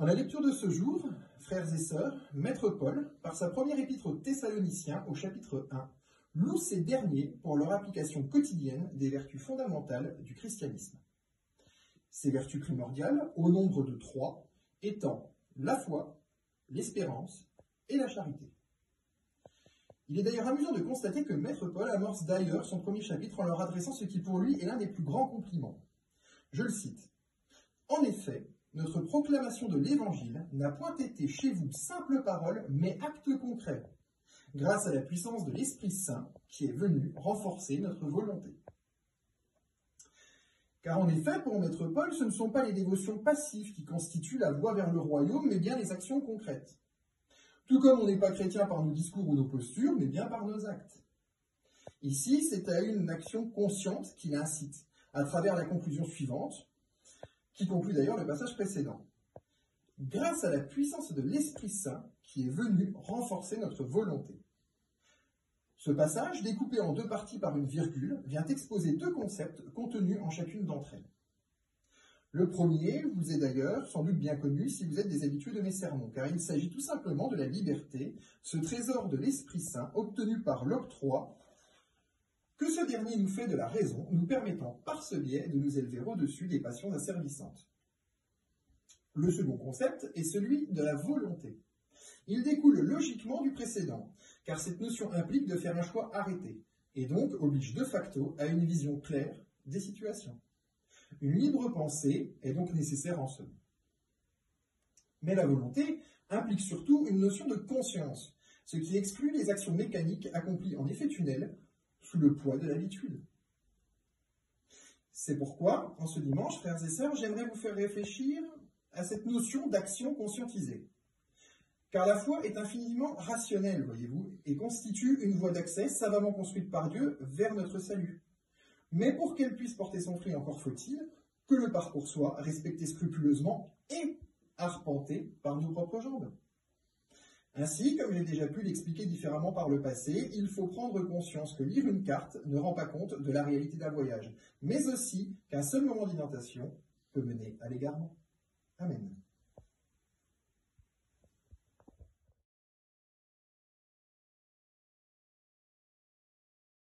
En la lecture de ce jour, frères et sœurs, Maître Paul, par sa première épître aux Thessaloniciens, au chapitre 1, loue ces derniers pour leur application quotidienne des vertus fondamentales du christianisme. Ces vertus primordiales, au nombre de 3, étant la foi, l'espérance et la charité. Il est d'ailleurs amusant de constater que Maître Paul amorce d'ailleurs son premier chapitre en leur adressant ce qui pour lui est l'un des plus grands compliments. Je le cite. « En effet, notre proclamation de l'Évangile n'a point été chez vous simple parole, mais acte concret, grâce à la puissance de l'Esprit Saint qui est venu renforcer notre volonté. » Car en effet, pour Maître Paul, ce ne sont pas les dévotions passives qui constituent la voie vers le royaume, mais bien les actions concrètes. Tout comme on n'est pas chrétien par nos discours ou nos postures, mais bien par nos actes. Ici, c'est à une action consciente qu'il incite, à travers la conclusion suivante, qui conclut d'ailleurs le passage précédent. Grâce à la puissance de l'Esprit Saint qui est venu renforcer notre volonté. Ce passage, découpé en 2 parties par une virgule, vient exposer 2 concepts contenus en chacune d'entre elles. Le premier vous est d'ailleurs sans doute bien connu si vous êtes des habitués de mes sermons, car il s'agit tout simplement de la liberté, ce trésor de l'Esprit Saint obtenu par l'octroi que ce dernier nous fait de la raison, nous permettant par ce biais de nous élever au-dessus des passions asservissantes. Le second concept est celui de la volonté. Il découle logiquement du précédent, car cette notion implique de faire un choix arrêté, et donc oblige de facto à une vision claire des situations. Une libre pensée est donc nécessaire en somme. Mais la volonté implique surtout une notion de conscience, ce qui exclut les actions mécaniques accomplies en effet tunnel, sous le poids de l'habitude. C'est pourquoi, en ce dimanche, frères et sœurs, j'aimerais vous faire réfléchir à cette notion d'action conscientisée. Car la foi est infiniment rationnelle, voyez-vous, et constitue une voie d'accès savamment construite par Dieu vers notre salut. Mais pour qu'elle puisse porter son fruit, encore faut-il que le parcours soit respecté scrupuleusement et arpenté par nos propres jambes. Ainsi, comme j'ai déjà pu l'expliquer différemment par le passé, il faut prendre conscience que lire une carte ne rend pas compte de la réalité d'un voyage, mais aussi qu'un seul moment d'intention peut mener à l'égarement. Amen.